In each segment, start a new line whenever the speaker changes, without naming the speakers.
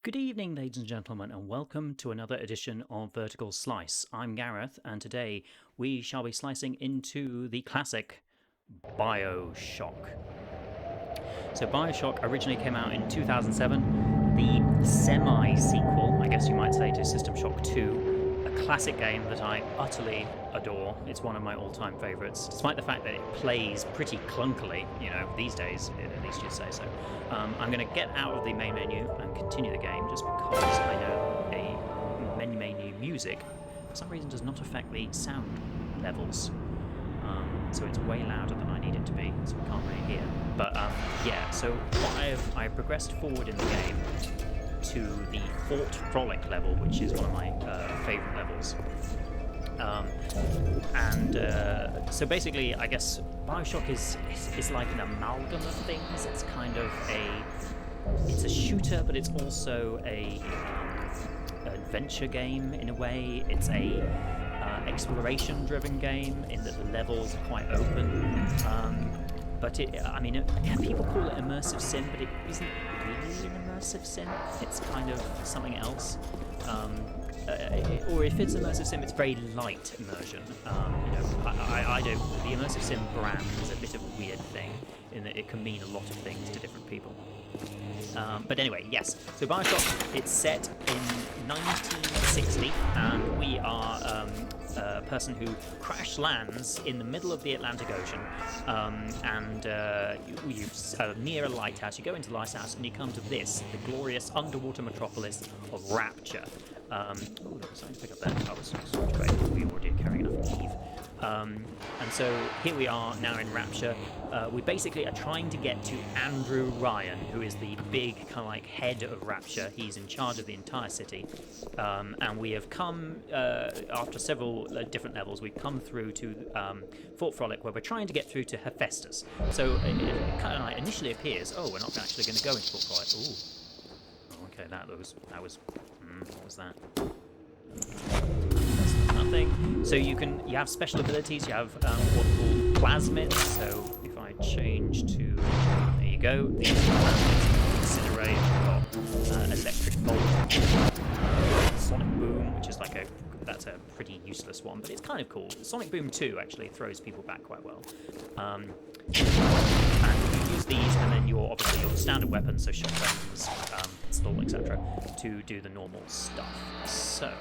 Good evening, ladies and gentlemen, and welcome to another edition of Vertical Slice. I'm Gareth, and today we shall be slicing into the classic BioShock. So BioShock originally came out in 2007, the semi-sequel, I guess you might say, to System Shock 2, a classic game that I utterly adore. It's one of my all-time favourites, despite the fact that it plays pretty clunkily, these days, at least you'd say so. I'm going to get out of the main menu and continue the game just because I know a menu music, for some reason, does not affect the sound levels. So it's way louder than I need it to be, so we can't really hear. But yeah, so I've progressed forward in the game to the Fort Frolic level, which is one of my favourite levels. So basically, I guess BioShock is like an amalgam of things. It's kind of it's a shooter, but it's also a adventure game in a way. It's a exploration-driven game in that the levels are quite open. But people call it immersive sim, but it isn't really an immersive sim. It's kind of something else. Or if it's immersive sim, it's very light immersion. I don't. The immersive sim brand is a bit of a weird thing in that it can mean a lot of things to different people. But anyway, yes. So BioShock, it's set in 1960, and we are a person who crash lands in the middle of the Atlantic Ocean, and you're near a lighthouse. You go into the lighthouse, and you come to this, the glorious underwater metropolis of Rapture. Oh, there was something to pick up there. That was great. We were already carrying enough Eve. And so here we are now in Rapture. We basically are trying to get to Andrew Ryan, who is the big kind of like head of Rapture. He's in charge of the entire city. And we have come, after several different levels, we've come through to Fort Frolic, where we're trying to get through to Hephaestus. So it kind of like initially appears, oh, we're not actually going to go into Fort Frolic. Ooh. Okay, that was what was that? That's nothing. So you have special abilities. You have what are called plasmids. So if I change to, there you go. These plasmids incinerate, electric bolt, sonic boom, which is like that's a pretty useless one, but it's kind of cool. Sonic Boom 2 actually throws people back quite well. And you use these, and then your standard weapons, so shotguns, pistol, etc., to do the normal stuff. So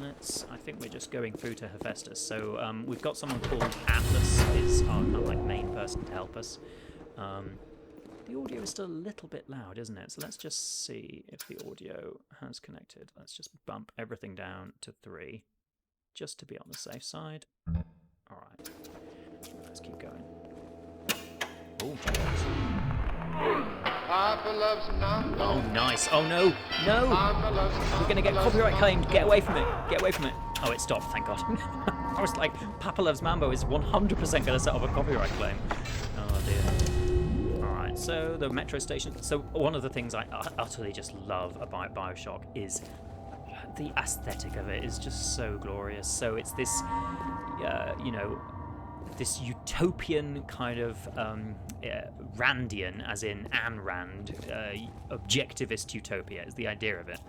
I think we're just going through to Hephaestus. So we've got someone called Atlas, is our kind of like main person to help us. The audio is still a little bit loud, isn't it? So let's just see if the audio has connected. Let's just bump everything down to 3, just to be on the safe side. All right, let's keep going. Oh, oh, nice. Oh, no. No. We're going to get copyright claimed. Get away from it. Get away from it. Oh, it stopped. Thank God. I was like, Papa Loves Mambo is 100% going to set up a copyright claim. Oh, dear. All right. So the metro station. So one of the things I utterly just love about BioShock is the aesthetic of it is just so glorious. So it's this, this utopian kind of Randian, as in Ayn Rand, objectivist utopia is the idea of it.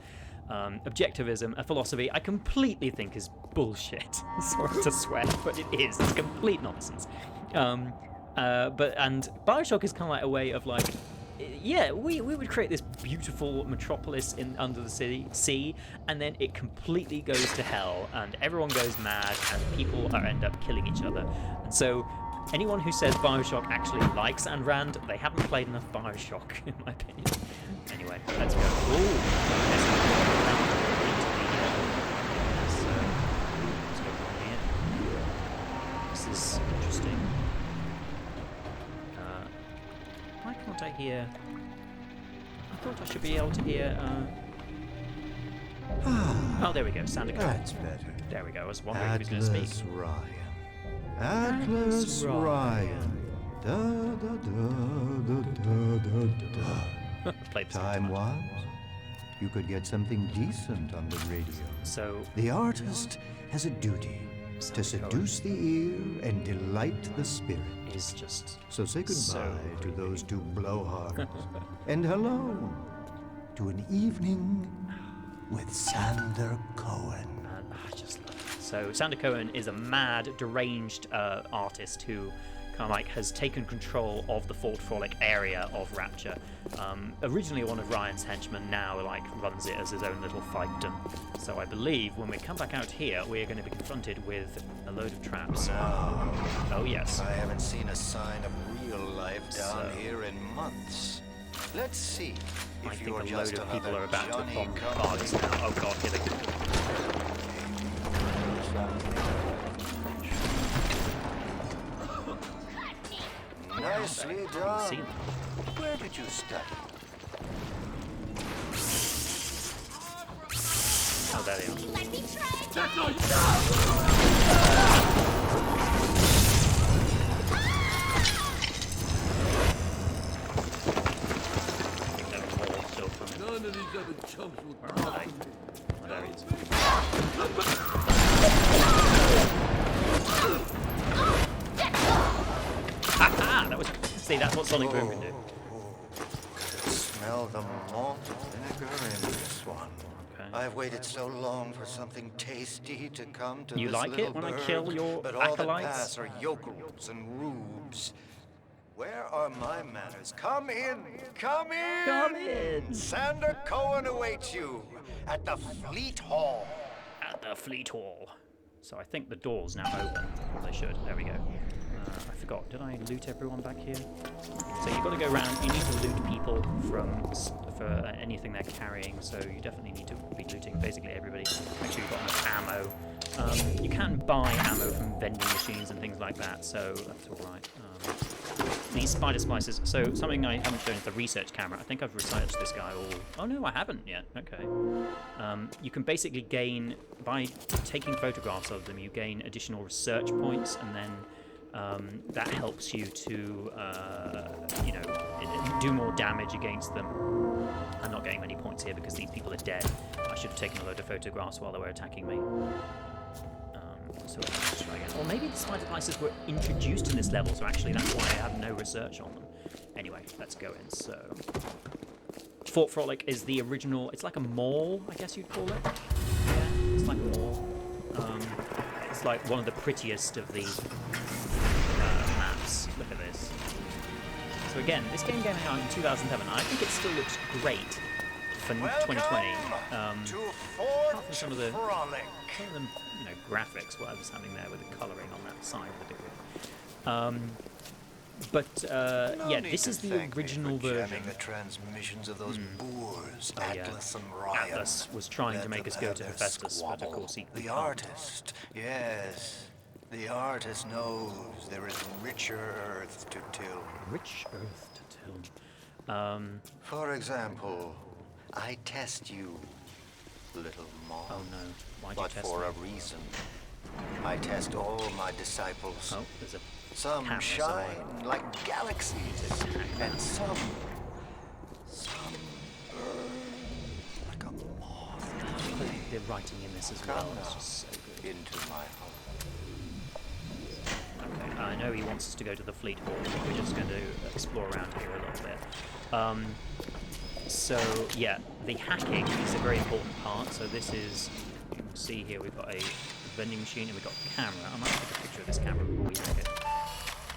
Objectivism, a philosophy I completely think is bullshit. Sorry to swear, but it is. It's complete nonsense. And BioShock is kind of like a way of like, yeah, we would create this beautiful metropolis under the sea, and then it completely goes to hell, and everyone goes mad, and people end up killing each other. And so, anyone who says BioShock actually likes Ayn Rand, they haven't played enough BioShock, in my opinion. Anyway, let's go. Ooh, let's go from here. This is interesting. Why can't I hear? I thought I should be able to hear. Oh, there we go. Sander Cohen.
That's better.
There we go. I was wondering if he was going to speak.
Atlas Ryan. Da, da, da, da, da, da.
Played the
Time was you could get something decent on the radio.
So
the artist has a duty to seduce the ear and delight the spirit.
Is just
so say goodbye
so
to those two blowhards. And hello to an evening with Sander Cohen.
I just love it. So Sander Cohen is a mad, deranged artist who kind of like has taken control of the Fort Frolic area of Rapture. Originally one of Ryan's henchmen, now like runs it as his own little fiefdom. So I believe when we come back out here, we're going to be confronted with a load of traps. Oh yes.
I haven't seen a sign of real life down here in months. Let's see.
I
If
think
you're
a load
just
of people
another
are about to
Johnny
bomb
come
cars now. Oh god, here they go.
Nicely
See
done.
them.
Where did you study?
Oh, there they are. There are more still coming.
None of these other chumps will
Where are they? Oh, there he is. Ha! That was. See, that's what Sonic Boom can do.
Smell the malt vinegar in this one.
Okay.
I've waited so long for something tasty to come to
You
this
like
little
it when I
burg,
kill your
but all that
acolytes?
pass are yokels and rubes. Where are my manners? Come in! Come in!
Come in!
Sander Cohen awaits you at the Fleet Hall.
At the Fleet Hall. So I think the door's now open. Well, they should. There we go. I forgot. Did I loot everyone back here? So you've got to go around. You need to loot people for anything they're carrying. So you definitely need to be looting basically everybody. Make sure you've got enough ammo. You can buy ammo from vending machines and things like that. So that's all right. These spider splices. So something I haven't shown is the research camera. I think I've researched this guy all. Oh no, I haven't yet. Okay. You can basically gain by taking photographs of them. You gain additional research points, and then that helps you to, you know, do more damage against them. I'm not getting many points here because these people are dead. I should have taken a load of photographs while they were attacking me. So let's try again. Or maybe the spider slices were introduced in this level, so actually that's why I have no research on them. Anyway, let's go in. So Fort Frolic is the original. It's like a mall, I guess you'd call it. Yeah, it's like a mall. It's like one of the prettiest of the maps. Look at this. So again, this game came out in 2007. I think it still looks great for 2020.
Welcome to
Apart from some of the
Frolic.
you know, graphics, whatever's happening there with the colouring on that side of the degree.
No
Yeah,
need
this
to
is the
thank me
original
for
version.
jamming the transmissions of those boors,
Oh, yeah.
Atlas and Ryan.
Atlas was trying to
Let
make
them
us go
have
to
their
Hephaestus, but of
squabble.
course he
The
can't.
artist, yes. The artist knows there is richer earth to till.
Rich earth to till.
For example, I test you, little moth.
Oh no, why'd you
But
test
for
me?
a reason. I test all my disciples.
Oh, there's a
Some
camera
shine
somewhere.
like galaxies, and some burn like a moth to flame.
the writing in this as
Come
well. It's
now,
just so good.
into my heart.
Okay, I know he wants us to go to the Fleet Hall. We're just going to explore around here a little bit. So yeah, the hacking is a very important part. So this is, you can see here we've got a vending machine and we've got a camera. I might take a picture of this camera before we hack it,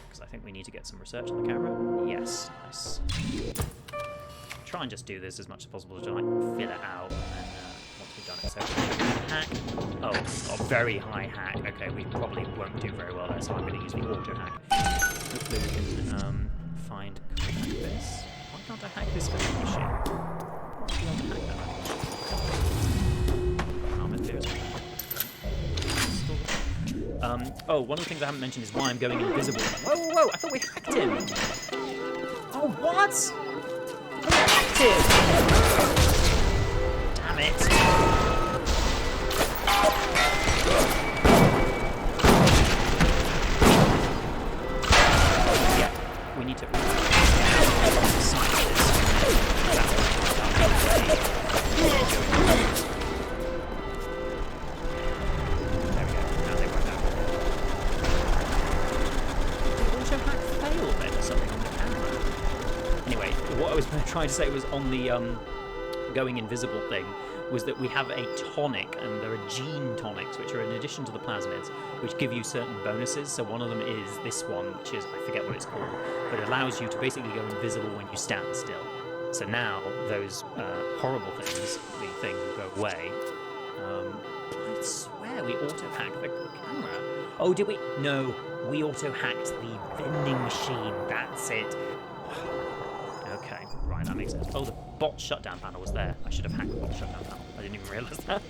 because I think we need to get some research on the camera. Yes, nice. Try and just do this as much as possible to like fill it out, and then once we've done it, so hack. Oh, a very high hack. Okay, we probably won't do very well there, so I'm going to use the auto hack. Hopefully we can find contact bits. Why can't I hack this vending machine? Why can't I hack that? Oh, one of the things I haven't mentioned is why I'm going invisible. Whoa, whoa, whoa! I thought we hacked him. Oh, what? We hacked him. Damn it! Yeah, we need to. What I was trying to say was on the going invisible thing was that we have a tonic, and there are gene tonics, which are in addition to the plasmids, which give you certain bonuses. So one of them is this one, which is, I forget what it's called, but it allows you to basically go invisible when you stand still. So now those horrible things, the things will go away. I swear we auto-hacked the camera. Oh, did we? No, we auto-hacked the vending machine. That's it. Okay, right, that makes sense. Oh, the bot shutdown panel was there. I should have hacked the bot shutdown panel. I didn't even realise that.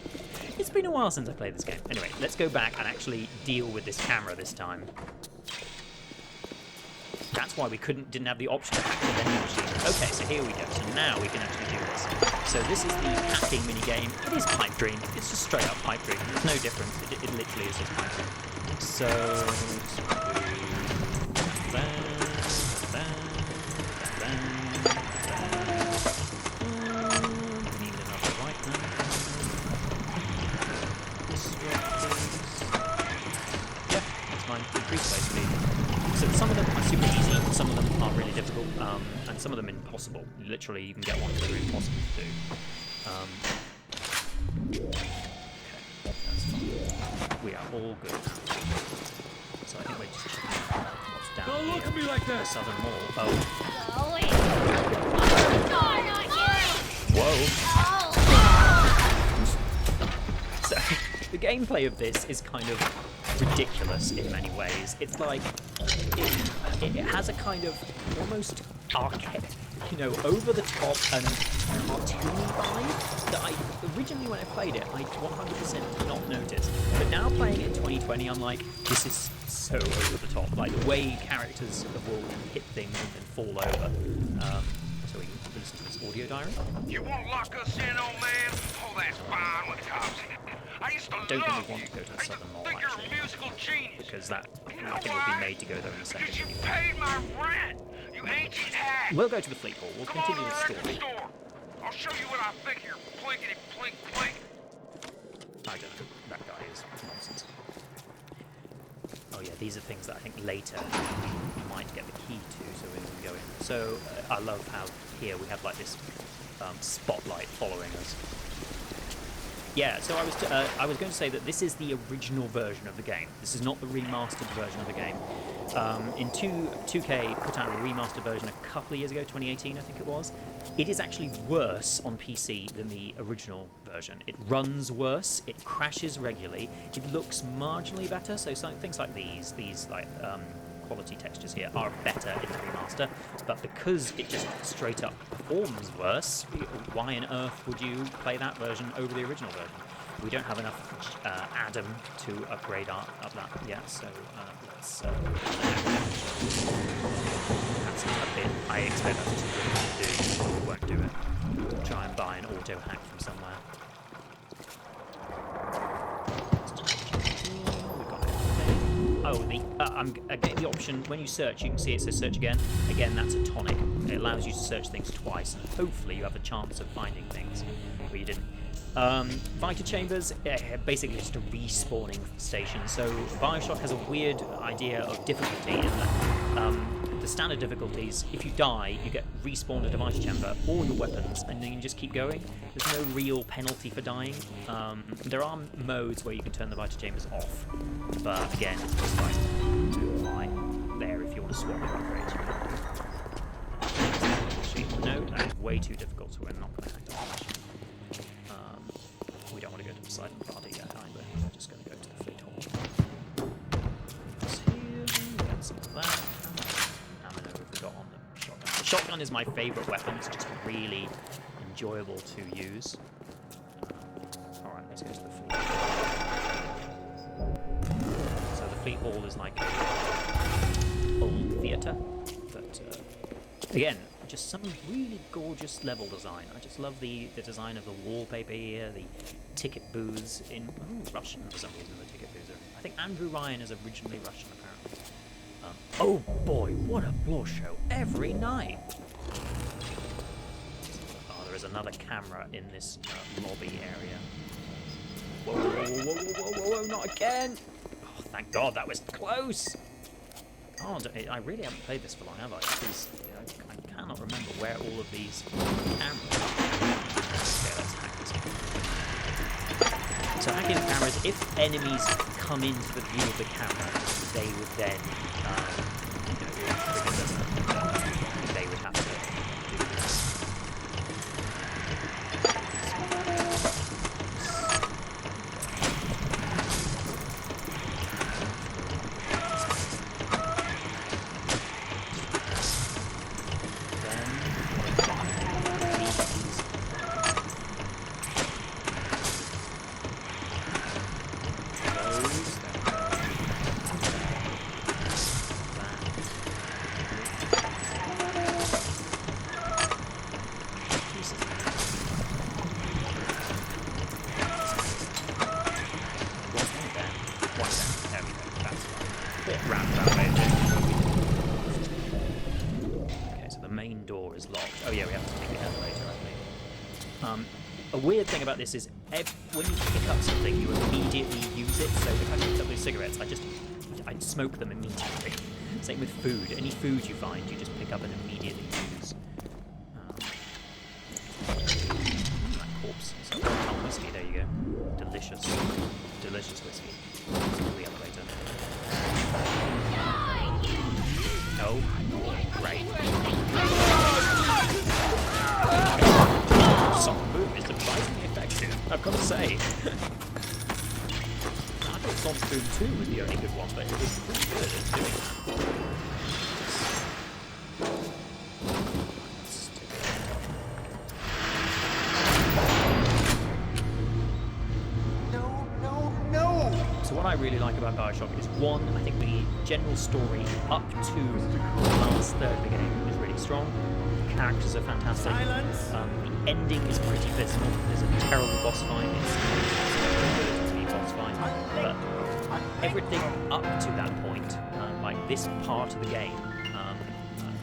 It's been a while since I played this game. Anyway, let's go back and actually deal with this camera this time. That's why we didn't have the option to hack the vending machine. Okay, so here we go. So now we can actually do this. So this is the hacking minigame. It is pipe dream. It's just straight up pipe dream. There's no difference. It literally is just pipe dream. So need another right now. Yeah, that's fine. Increase base speed. So some of them are super easy, some of them are really difficult, and some of them impossible. Literally, you can get ones that are impossible to do. Okay, that's fine. We are all good. So I think we're just checking out what's down
Don't
here.
look at me like
The
that!
southern wall. Oh.
Going. Oh, not you.
Whoa.
Oh.
So the gameplay of this is kind of ridiculous in many ways. It's like it has a kind of almost arcade, over the top and cartoony vibe that I originally, when I played it, I 100% did not notice. But now playing it in 2020, I'm like, this is so over the top. Like the way characters will hit things and then fall over. So we can listen to this audio diary.
You won't lock us in, old man? Oh, that's fine with the cops. I used to
I don't
love
think we want
you.
to go to the
I used to
southern mall,
think you're
actually,
a musical genius.
because that
You know
nothing will
why?
be made to go there in a second
Because you
anyway.
paid my rent, you ancient hack.
We'll go to the fleet hall. We'll
Come on
continue
to
the
the record
story.
store. I'll show you what I think here. Plinkety plink plink.
I don't know. That guy is nonsense. Oh yeah, these are things that I think later we might get the key to, so we can go in. So I love how here we have like this spotlight following us. Yeah, so I was going to say that this is the original version of the game. This is not the remastered version of the game. 2K put out a remastered version a couple of years ago, 2018 I think it was. It is actually worse on PC than the original version. It runs worse, it crashes regularly, it looks marginally better, so things like these like quality textures here are better in the remaster, but because it just straight up performs worse, why on earth would you play that version over the original version? We don't have enough Adam to upgrade up that yet, so let's that's a bit. I expect that's too good to do, so we won't do it. Try and buy an auto hack from somewhere. Oh, I'm getting the option, when you search, you can see it says search again. Again, that's a tonic. It allows you to search things twice, and hopefully you have a chance of finding things where you didn't. Vita chambers, basically just a respawning station. So BioShock has a weird idea of difficulty in that the standard difficulties, if you die, you get respawned at a Vita chamber, all your weapons, and then you just keep going. There's no real penalty for dying. There are modes where you can turn the Vita chambers off, but again, it's just like apply there if you want to swap your upgrades. No, that is way too difficult, so we're not going to hack that. We don't want to go to the silent party yet either. We're just going to go to the fleet hall. What's here? Get some of that. How many have we got on the shotgun? The shotgun is my favourite weapon. It's just really enjoyable to use. Alright, let's go to the fleet hall. So the fleet hall is like a old theatre. But again, just some really gorgeous level design. I just love the design of the wallpaper here, the ticket booths in Russian for some reason. The ticket booths are. I think Andrew Ryan is originally Russian, apparently. Oh boy, what a blow show every night! Oh, there is another camera in this lobby area. Whoa, whoa, whoa, whoa, whoa, whoa, whoa, not again! Oh, thank God, that was close! Oh, I really haven't played this for long, have I? Because I cannot remember where all of these cameras are. tracking of cameras, if enemies come into the view of the camera, they would then, trigger them. They would have to do this. Door is locked. Oh yeah, we have to take the elevator, I think. A weird thing about this is when you pick up something, you immediately use it. So if I picked up those cigarettes, I'd smoke them immediately. Same with food. Any food you find, you just pick up and immediately use. That corpse. So whiskey, there you go. Delicious. Delicious whiskey. The elevator. Oh, great. Sonic Boom is surprisingly effective, I've got to say. I thought Sonic Boom 2 was the only good one, but it was pretty good at doing that. So what I really like about BioShock is, one, I think the general story up to the last third of the game is really strong. The characters are fantastic. The ending is pretty abysmal. There's a terrible boss fight. It's a good boss fight. But everything up to that point, like this part of the game,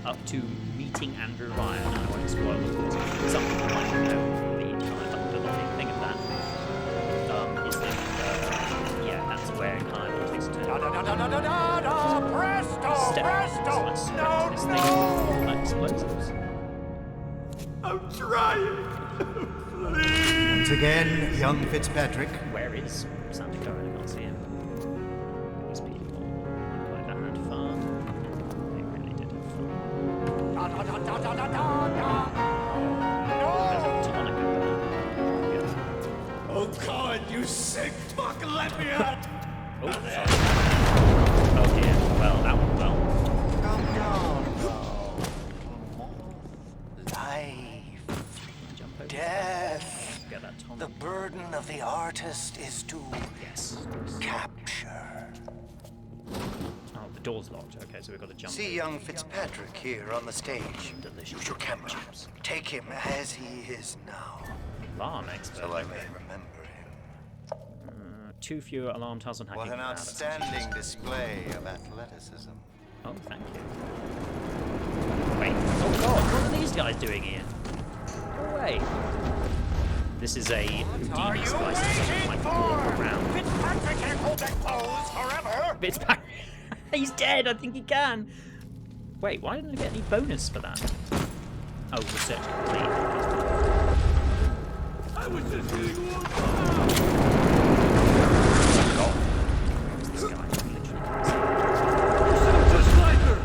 up to meeting Andrew Ryan, I won't spoil of course, something like, the kind of underlying thing of that, is that, that's where it kind of takes a turn. Explosives.
I'm trying. Once again, young Fitzpatrick.
Where is Sander Cohen? I can't see him. These people look like they had fun. They really did have fun. There's a tonic over there. Yeah.
Oh God, you sick fuck! Let me out.
Oh, sorry. Oh dear. Well, that went well.
Life, death.
Get that tonic.
The burden of the artist is to
Yes.
capture.
Oh, the door's locked. Okay, so we've got to jump.
See young Fitzpatrick here on the stage.
Delicious.
Use your camera. Take him as he is now,
Alarm expert.
so I may remember him.
Too few alarm tiles on hacking.
What an outstanding display of athleticism.
Oh, thank you. Wait. Oh God, what are these guys doing here? Go away. This is a Houdini splice. It doesn't like walk around.
Fitzpatrick can't hold that pose forever!
Fitzpatrick. He's dead. I think he can. Wait, why didn't I get any bonus for that? Oh, research complete.
I was just getting warmed up.
This guy literally
Just like her.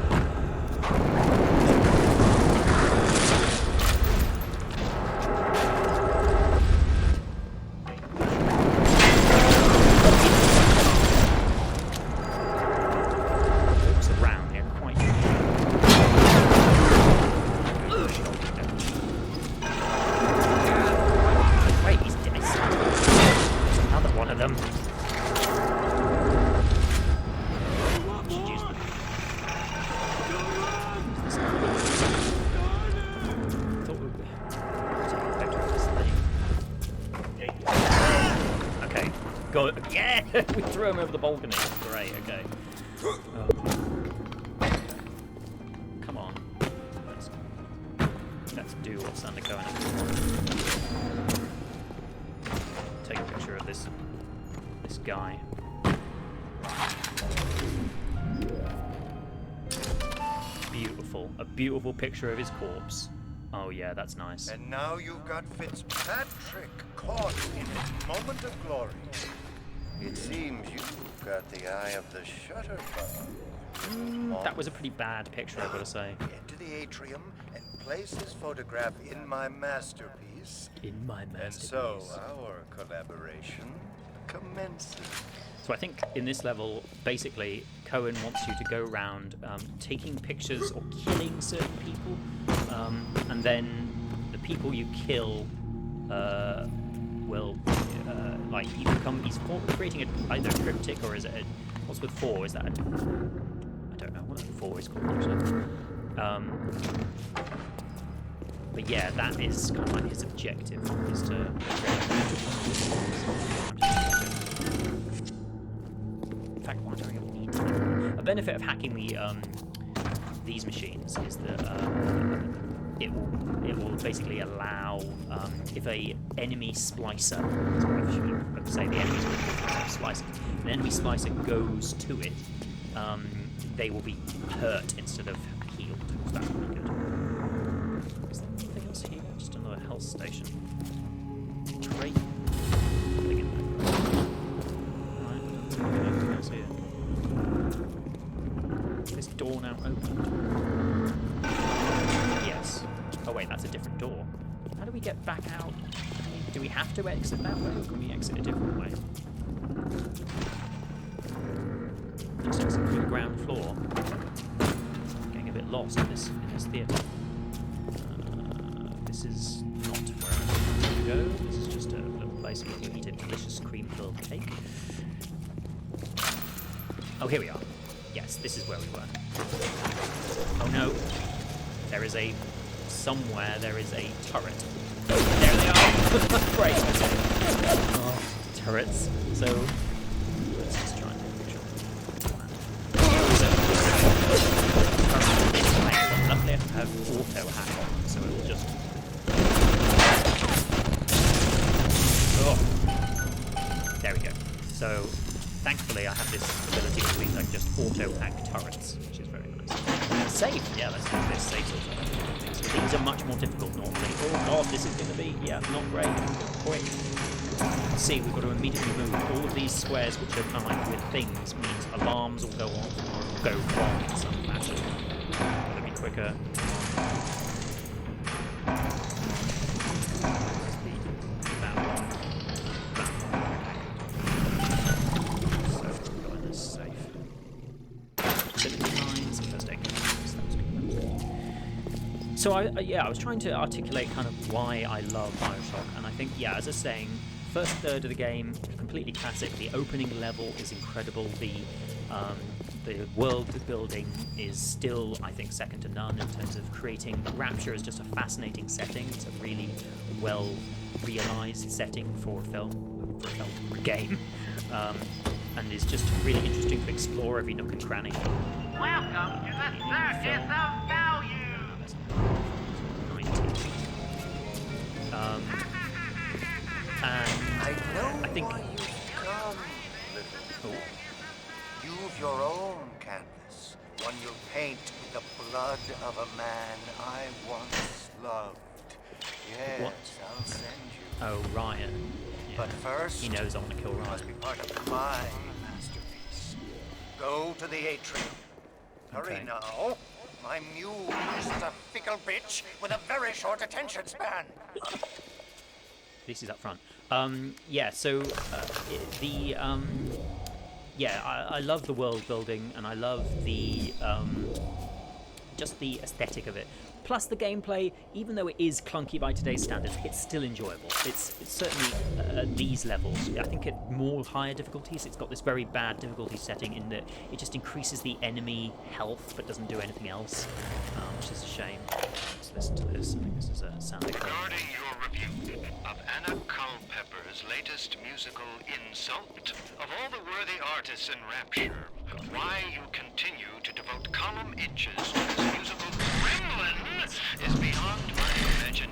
looks around. They're quite. Wait, he's dead. There's another one of them. Should use them. Thought we would take a photo of this thing. Okay, go. Yeah, we threw him over the balcony. Great. Okay. Come on. Let's do what Sander Cohen has. Take a picture of this guy. Beautiful. A beautiful picture of his corpse. Oh yeah, that's nice.
And now you've got Fitzpatrick caught in his moment of glory. It seems you've got the eye of the shutterbug.
That was a pretty bad picture, I've got to say.
Into the atrium and place his photograph in my masterpiece.
In my
And
masterpiece.
so our collaboration commences.
So I think in this level, basically, Cohen wants you to go around taking pictures or killing certain people, and then the people you kill will, like, you become. He's creating either a triptych or is it? What's with 4? Is that? I don't know what 4 is called actually. But yeah, that is kind of like his objective, is to. In fact, why do I even need to? A benefit of hacking these machines is that it will basically allow if a enemy splicer, I should say the enemy splicer, an enemy splicer goes to it, they will be hurt instead of healed. So that's pretty good. Is there anything else here? Just another health station. Great. Anything else here? Is this door now open? Yes. Oh wait, that's a different door. How do we get back out? Do we have to exit that way, or can we exit a different way? Let's exit through the ground floor. Getting a bit lost in this theatre. This is not where I want to go. This is just a little place where we eat a delicious cream-filled cake. Oh, here we are. Yes, this is where we were. Oh no. There is a... Somewhere there is a turret. There they are! Great! Oh, turrets. So... Let's just try and take a picture of it. Luckily I have auto hack on, so it will just... Oh! There we go. So... Thankfully, I have this ability which means I can just auto-hack turrets, which is very nice. Save! Yeah, let's do this. Saves also. So these are much more difficult normally. Oh god, this is going to be, yeah, not great. Quick. See, we've got to immediately move. All of these squares which are aligned with things means alarms will go off or go wrong in some fashion. Gotta be quicker. That one. So I was trying to articulate kind of why I love BioShock, and I think, yeah, as I was saying, first third of the game, completely classic. The opening level is incredible. The world building is still, I think, second to none in terms of creating. Rapture is just a fascinating setting. It's a really well realized setting for a game, and is just really interesting to explore every nook and cranny.
Welcome to the Circus of Value!
And
I know
I think
why you've come, little friend. You've your own canvas, one you'll paint with the blood of a man I once loved. Yes,
What?
I'll send you.
oh, Ryan. Yeah.
But first,
He knows I want to kill
you must
Ryan.
be part of my masterpiece. Go to the atrium. Hurry
Okay.
now. My muse is a fickle bitch with a very short attention span.
This is up front. Yeah, so I love the world building, and I love the just the aesthetic of it. Plus the gameplay, even though it is clunky by today's standards, it's still enjoyable. It's certainly at these levels. I think at more higher difficulties, it's got this very bad difficulty setting in that it just increases the enemy health but doesn't do anything else, which is a shame. Let's listen to this. I think this is a Sander Cohen.
Regarding your review of Anna Culpepper's latest musical insult, of all the worthy artists in Rapture, why you continue to devote column inches to this musical gremlin is beyond my imagination.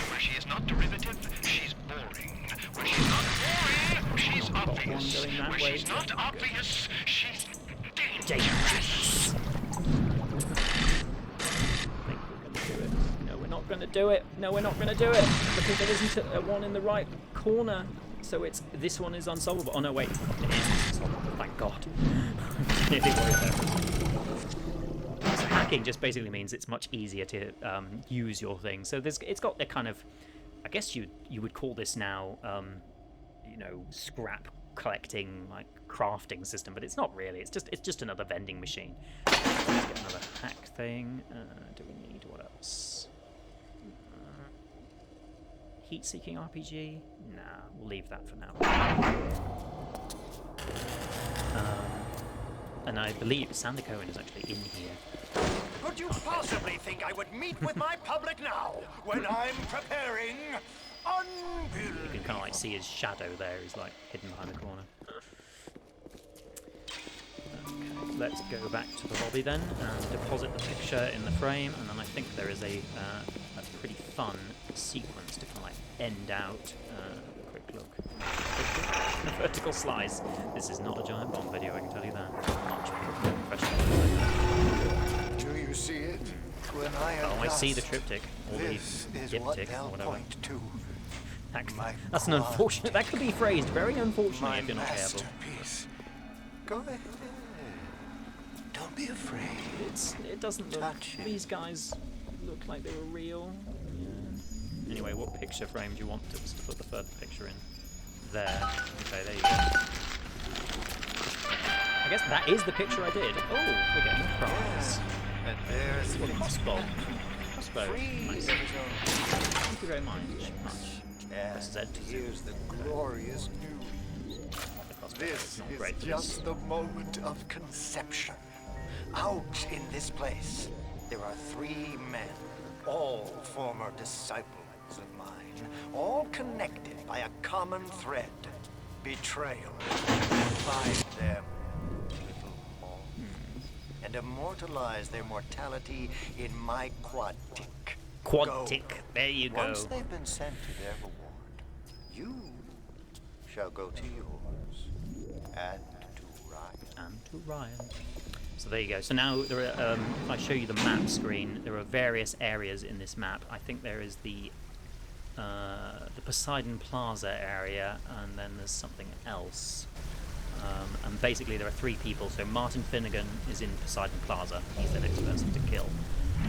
Where she is not derivative, she's boring. Where she's not boring, she's obvious.
going that
Where
way.
she's not obvious, she's
I
dangerous.
think we're going to do it. No, we're not going to do it. No, we're not going to do it because there isn't a one in the right corner. So it's this one is unsolvable. Oh no, wait, it is unsolvable. Thank God. Nearly worried there. So hacking just basically means it's much easier to use your thing. So it's got a kind of, I guess you would call this now, you know, scrap collecting, like crafting system, but it's not really. It's just another vending machine. Let's get another hack thing. Do we need what else? Heat-seeking RPG? Nah, we'll leave that for now. And I believe Sander Cohen is actually in here.
Could you possibly think I would meet with my public now when I'm preparing unbuild?
You can kind of like see his shadow there. He's like hidden behind the corner. Okay, let's go back to the lobby then and deposit the picture in the frame, and then I think there is a pretty fun sequence to kind of like end out. Quick look. A vertical slice. This is not a giant bomb video, I can tell you that. Much more professional.
Do you see it? When I am
Oh, I see the
dust,
triptych. Or the
this is what
diptych, or
they'll
whatever.
point to.
That's an unfortunate. That could be phrased very unfortunately
My
if you're not careful.
masterpiece. Go ahead. Don't be afraid.
It doesn't look.
Touch it.
These guys look like they were real. Yeah. Anyway, what picture frame do you want us to put the third picture in? There. Okay, there you go. I guess that is the picture I did. Oh, we're getting a prize.
And there's
What a
his
crossbow. Crossbow.
free
Nice.
of his own.
Thank you very much. Press Z
And
to zoom.
here's the glorious news.
The crossbow
This
is not
is
great for
just
this.
the moment of conception. Out in this place, there are 3 men, all former disciples of mine, all connected by a common thread: betrayal. Find them, little more, and immortalize their mortality in my quadtic.
Quadtic. There you go.
Once they've been sent to their reward, you shall go to yours, and to Ryan.
And to Ryan. So there you go. So now there are, if I show you the map screen, there are various areas in this map. I think there is the Poseidon Plaza area, and then there's something else. And basically there are 3 people. So Martin Finnegan is in Poseidon Plaza. He's the next person to kill.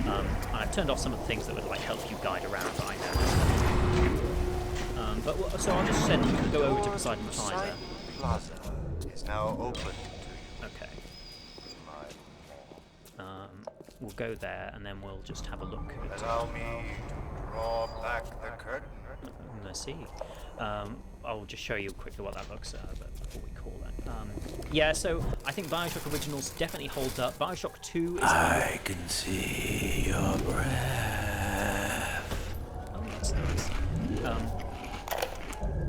And I've turned off some of the things that would like help you guide around that I know. So I'll just go over to Poseidon Plaza.
Poseidon Plaza is now open to you.
Okay.
My
We'll go there and then we'll just have a look at
Allow me to draw back the curtain.
let's see. I'll just show you quickly what that looks before we call that. Yeah, so I think BioShock Originals definitely holds up. BioShock 2 is...
I can see your breath.
Oh, that's nice.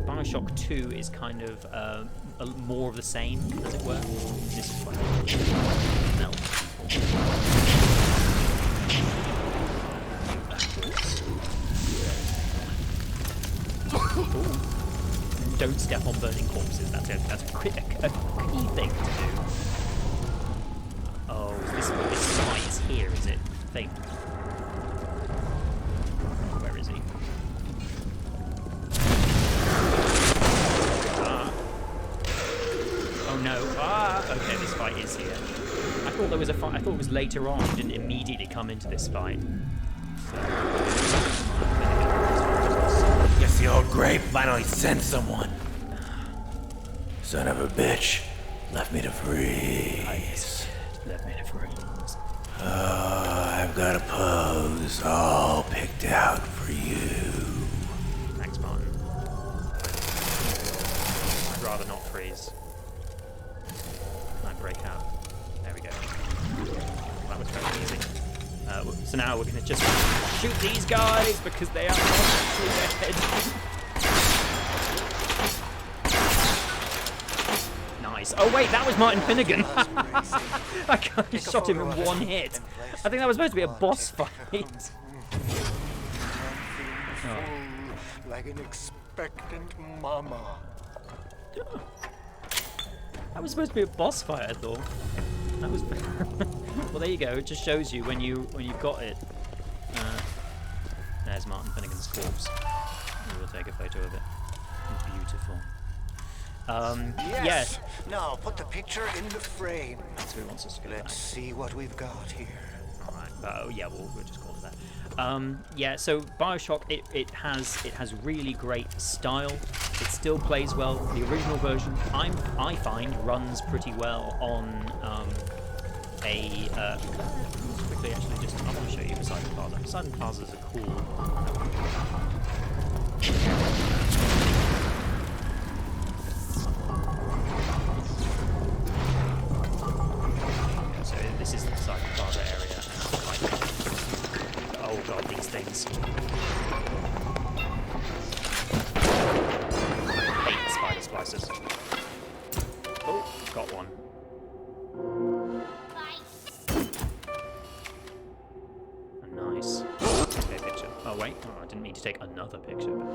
BioShock 2 is kind of more of the same, as it were. This is quite melt. Don't step on burning corpses. That's a key thing to do. Oh, this fight is here, is it? I think. Where is he? Oh no! Okay, this fight is here. I thought there was a fight. I thought it was later on. It didn't immediately come into this fight.
Guess the old grape finally sent someone. Son of a bitch. Left me to freeze.
Left me to freeze.
I've got a pose all picked out for you.
Thanks, Martin. I'd rather not freeze. I break out. There we go. That was very easy. So now we're going to just shoot these guys because they are not actually dead. Nice. Oh wait, that was Martin Finnegan. I shot him in one hit. I think that was supposed to be a boss fight.
Like an expectant mama.
That was supposed to be a boss fight, I thought. That was... Well, there you go. It just shows you when you've got it. There's Martin Finnegan's corpse. We will take a photo of it. Beautiful.
Yes. Now put the picture in the frame.
So he wants us to go
Let's
back.
see what we've got here.
Alright, yeah, we'll just call it that. Yeah, so BioShock, it has really great style. It still plays well. The original version, I find, runs pretty well on quickly actually just I want to show you Silent Plaza. Silent Plaza is a cool. So this is the Silent Plaza area, and like, oh god, these things. I hate spider splicers. Oh, got one. Nice. Okay, picture. Oh wait, I didn't mean to take another picture, but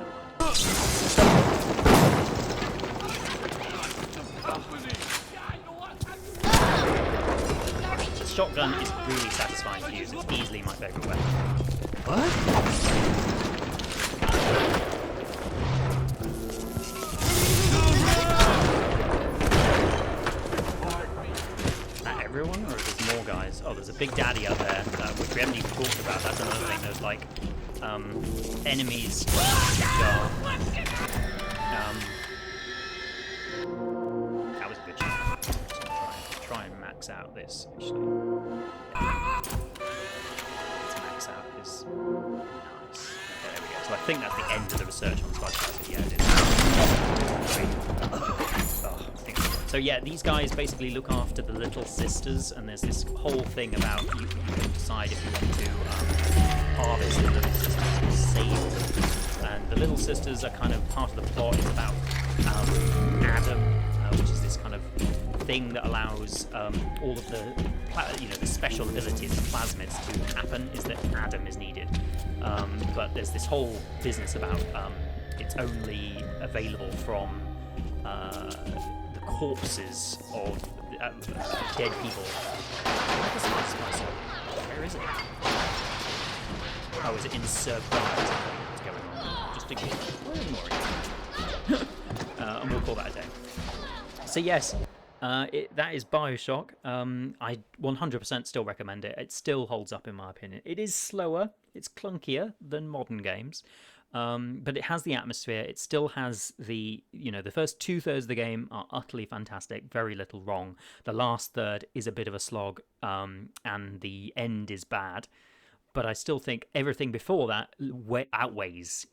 never mind. The shotgun is really satisfying to use. It's easily my favourite weapon. Is that everyone, or is there more guys? Oh, there's a big daddy up there, which we haven't even talked about. That's another thing. There's like enemies which are that was a good shot. So I'm try and max out this actually. Let's max out his nice. Okay, there we go. So I think that's the end of the research on Spliced. Yeah, it is. Oh, I think so yeah, these guys basically look after the little sisters, and there's this whole thing about you can decide if you want to harvest the little sisters or save them. And the little sisters are kind of part of the plot. It's about Adam, which is this kind of thing that allows all of the the special abilities of plasmids to happen. Is that Adam is needed, but there's this whole business about it's only available from the corpses of dead people. Where is it? Oh, is it in Serb? What's going on? Just ignore it. And we'll call that a day. So yes, that is BioShock. I 100% still recommend it. It still holds up in my opinion. It is slower. It's clunkier than modern games. But it has the atmosphere. It still has the first 2/3 of the game are utterly fantastic. Very little wrong. The last third is a bit of a slog, and the end is bad. But I still think everything before that outweighs,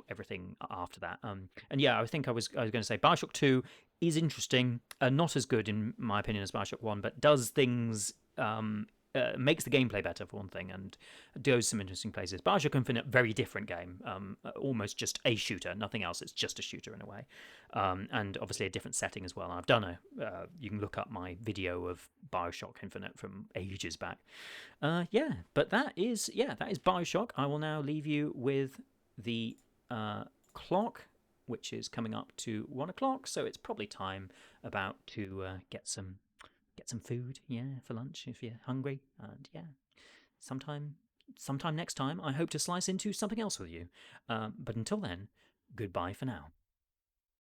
everything after that. And yeah, I think I was going to say BioShock 2 is interesting, not as good in my opinion as BioShock 1, but does things. Makes the gameplay better for one thing, and goes some interesting places. BioShock Infinite, very different game, almost just a shooter, nothing else. It's just a shooter in a way, and obviously a different setting as well. I've done you can look up my video of BioShock Infinite from ages back. But that is BioShock. I will now leave you with the clock, which is coming up to 1 o'clock, so it's probably time about to get some food, for lunch if you're hungry. And sometime next time, I hope to slice into something else with you. But until then, goodbye for now.